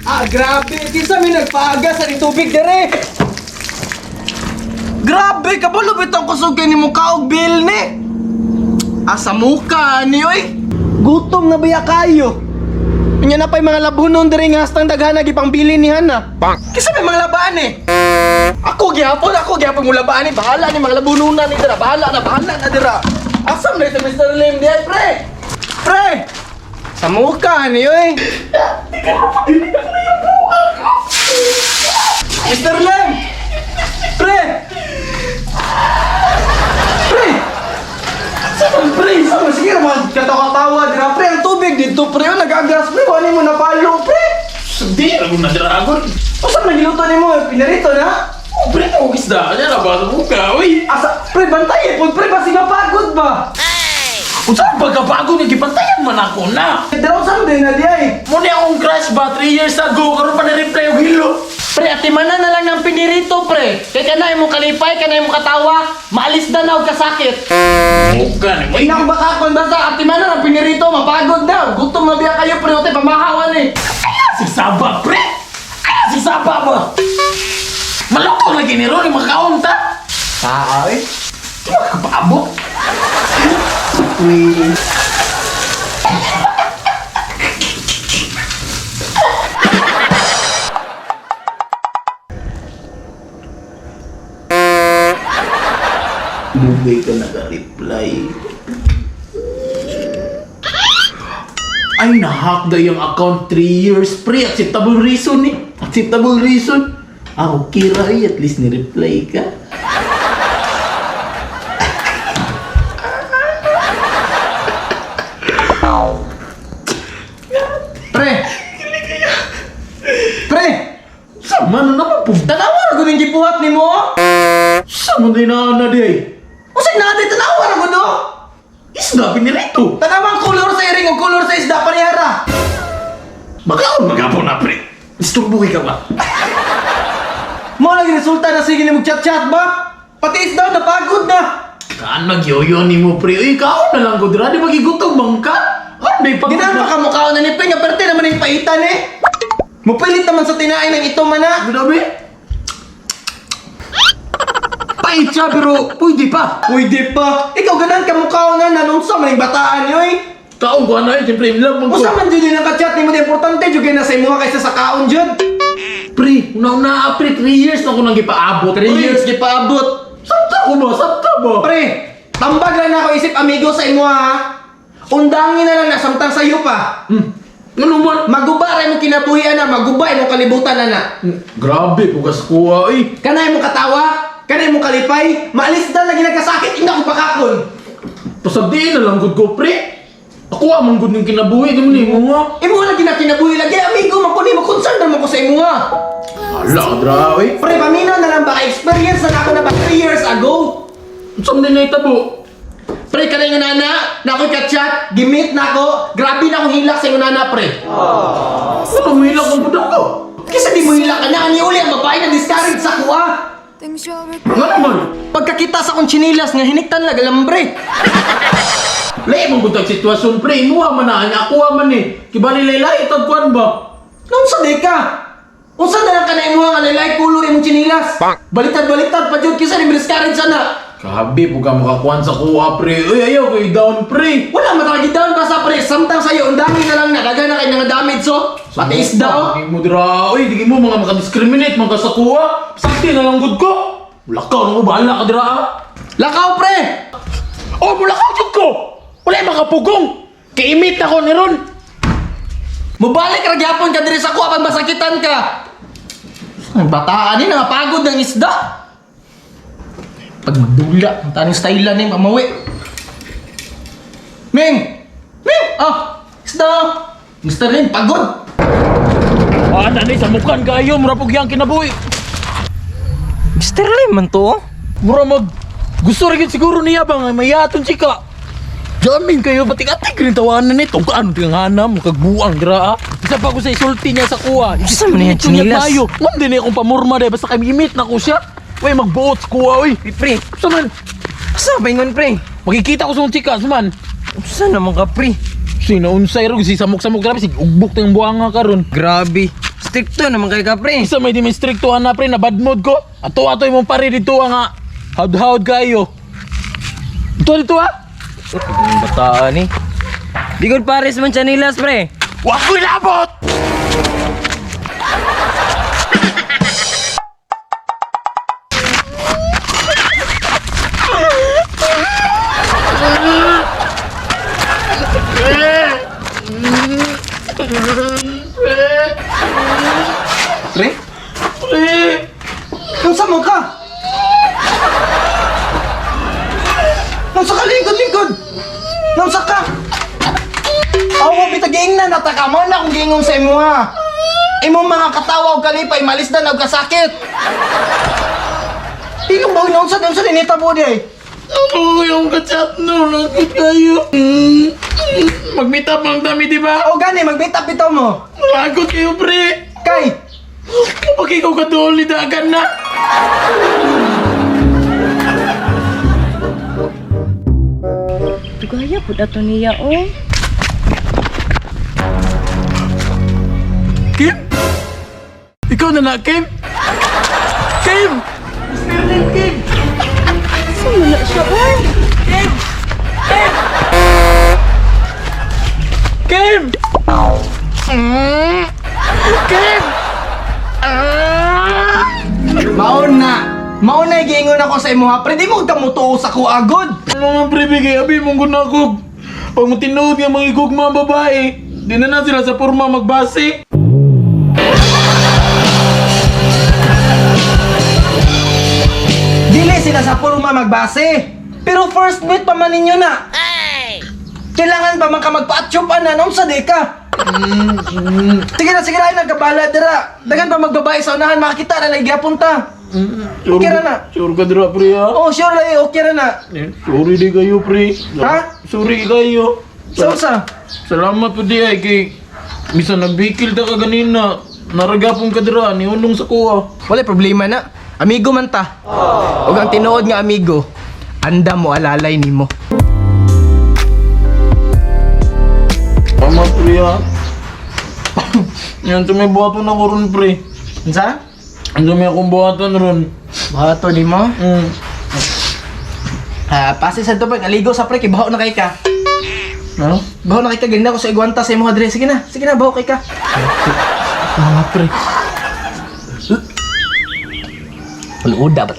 Grabe. Kinsa may nagpaaga sa tubig dire. Grabe, kabalo bitang kusugay ni mo kaog bil ni. Asa muka ni oy. Gutom na biya kayo. Nya na pay mga labunon diri nga hastang daghan gipang bilin ni Hana. Kinsa may mga labaan eh. Ako gyapon mo labaan ni. Bahala ni mga labununan ni dira. Bahala na dira. Asam na ito Mr. Lim di ay pre. Pre. Sa muka ni oy. Mr. Lim. Pre. Pre. Pre, sige naman katawa-tawa dira pre, ang tubig dito pre, nag-agas pre, kuhanin mo na palo pre. Hindi, ako na dragon. Saan nagiluto ni mo? Pinarito na? Oh, pre, ako isda ka niya, nabasa mo ka, uy. Asa, pre, bantay po pre, basi mapagod ba? Kung saan pagkabago niya, gipantayan man ako na. Dalaw saan din na di ay? Muna akong crush ba, 3 years ago, karoon pa na-reply yung hilo. Pre, atimanan na lang ng pinirito, pre. Kaya kanay mo kalipay, kanay mo katawa, maalis na na og kasakit. Muka ni mo. Inang baka kung basta atimanan ng pinirito, mapagod na. Gutom na biya kayo, pre, ote, pamahawan eh. Si Saba, pre. Si Saba ba? Maloko lagi ni Ron, makaunta. Ay. Makapaabot. Lugay ka naka-reply. Ay, nahack na yung account 3 years pre. Acceptable reason eh. Acceptable reason. Okay, Ray. At least ni-reply ka. Pre. Pre. Sama na naman po. Tanawa na guding gibuhat ni mo. Sama din na di ay. Usay na di tanawa na gudo. Isda pinirito. Tanawang color sa iring o color sa isda parehara. Magaon magapon na pre. Isturbuhi ka ba? Mo lagi resulta na sige ni mo chat-chat ba? Pati isda napagod na. Kaan magyoyo ni mo pre. Uy, kaon na lang gudra. Di magigutong bang ka? Anday pag... Ginan pa ka mukha na ni Peng, aperte naman yung paitan eh. Mupilit naman sa tinain ng ito man na. Grabe. Pait siya pero pwede pa. Pwede pa. Ikaw ganan ka mukha na nanunsa man yung bataan nyo eh. Kaon ko ano eh. Siyempre im love mo Usa man dyan yung nakachat ni mo, di importante dyan na sa imuha kaysa sa kaon dyan. Pre, una-una pre. 3 years na ako nang ipaabot. 3 years di paabot. Sabta ko ba? Sabta ba? Pre, tambag lang na ako isip amigo sa imuha ha. Undangin na lang na samtang sayo pa. Ano man? Maguba rin mo kinabuhian na, maguba mo kalibutan na na. Grabe, pugas kuha eh. Kanay mo katawa, kanay mo kalipay, maalis na lagi nagkasakit, hindi ako pakakon. Pasabdiin na lang good ko pre. Ako amang good yung kinabuhi. Di mo ni mo nga. Imo lagi na kinabuhi lagi, amigo, makuni mo, concern naman ko sa imo ha. Hala, dra eh. Pre, paminaw na lang ba, experience na ako na ba 3 years ago? Saan din na itabo? Pre, kanay nga nana, na ako'y katchat, gimit na ako, grabe na akong hilak sa imo nana, pre. Ano mo hilak ang budak ko? Kasi di mo hilak ka na, ani uli ang babae na discourage sa kuha. Nga naman. Pagkakita sa akong chinilas nga hiniktan lag alambre. Lahi mong budak sitwasyon pre. Imuha man na. Ako man eh. Kiba nilay itagkuan ba? Nung sa ka? Unsa na lang ka na imuha nga nilay kulor imong chinilas? Baliktad-baliktad pa jud kisa ni discourage sana. Grabe, puga makakuan sa kuha pre. Uy, ayaw kayo down pre. Wala matagi down pa sa pre, samtang sayo, ang dami na lang na, daga na kayo nga damage so. Pati isda oh. Di mo dra. Uy, di mo mga makadiscriminate mga sa kuha. Sakti na lang good ko. Lakaw na mo, bahala ka dra. Lakaw pre! Oh, mulakaw jud ko. Wala yung makapugong. Kaimit na ko ni Ron. Mubalik ra gyapon ka diri sa kuha pag masakitan ka. Ang bataan ni napagod ng isda. Pag magdula, ang taning style ni mamawi. Ming! Ming! Isda! Mr. Lin, pagod! Nanay, sa mukhan kayo. Murapog yang kinabuhi. Mr. Lim man to. Mura mag... Gusto rin siguro niya bang may aton chika. Jamin kayo, batik-atik rin tawanan nito. Kaano tinganam, kagbuang gira. Isa pa ko sa isulti niya sa kuha. Isa mo na yan, chinilas. Wala din akong pamurma dahil basta kami imit na ko siya. Uy, magbuot sa kuha, uy. Pre, Saman, asa ba yun, pre? makikita ko sa mga chika, saman. Saan naman ka, pre? Sino, unsay ro, si samok-samok grabe, si ugbok tayong buhanga karon. Grabe. Stricto naman kay ka, pre. Isa may dimistriktuhan na pre na bad mood ko. Ato imong pare dito nga. Hawd-hawd kayo. Dito ha. Ang bataan eh. Bigod pares man siya nilas, pre. Wag ko ilabot! Pre? Pre! Nasa mo ka? Nasa ka lingkod? Nasa ka? Awa, bitaging na nataka mo na kung gingong sa imo ha. Imong mga katawa o kalipay, malis na na o kasakit. Ikaw ba yun sa linita po di ay? Ano yung kachat no? Lakit kayo. Magmeet up ang dami, di ba? O gani, mag-meet up ito mo. Lagot kayo, pre. Kay, Kapag ikaw kaduli, dagan na. Tugaya pud ato niya oh. Kim? Ikaw na na, Kim? Kim! Mr. Kim, Kim! Sumula siya oh. Kim! Kim! Kim! Kim! mauna giingon ako sa imo ha. Pre, di mo kamutuo sa kuagod. Ano nga pre, bigay abi mong gunakog. Pag mo tinuod nga mga igog mga babae, di na sila sa porma magbase. Dili sila sa purma magbase. Pero first meet pa man ninyo na. Kailangan pa man ka magpa-atsyupan na nung sa deka. Sige na, ay nagkabala dira. Dagan pa magbabae sa unahan, makakita na lagi apunta. Okay ra na. Sure ka dira pre ha? Oh, sure lang, okay ra na. Sorry di kayo pre. Ha? Sorry kayo. Sa? Salamat po di ay kay bisan nagbikil ta ka ganina. Naragapon ka dira ni unong sa kuha. Wala problema na. Amigo man ta. Ug ang tinuod nga amigo, anda mo alalay nimo. Tama pre ha. Yan may buhaton ako ron pre. Unsa? Ano may akong buhaton ron. Bato nimo? Mm. Pasi sa to pre, aligo sa pre kay baho na kay ka. Ha? Baho na kay ka ganda ko sa igwanta sa imong adres. Sige na, baho kay ka. Tama pre. Luda ba?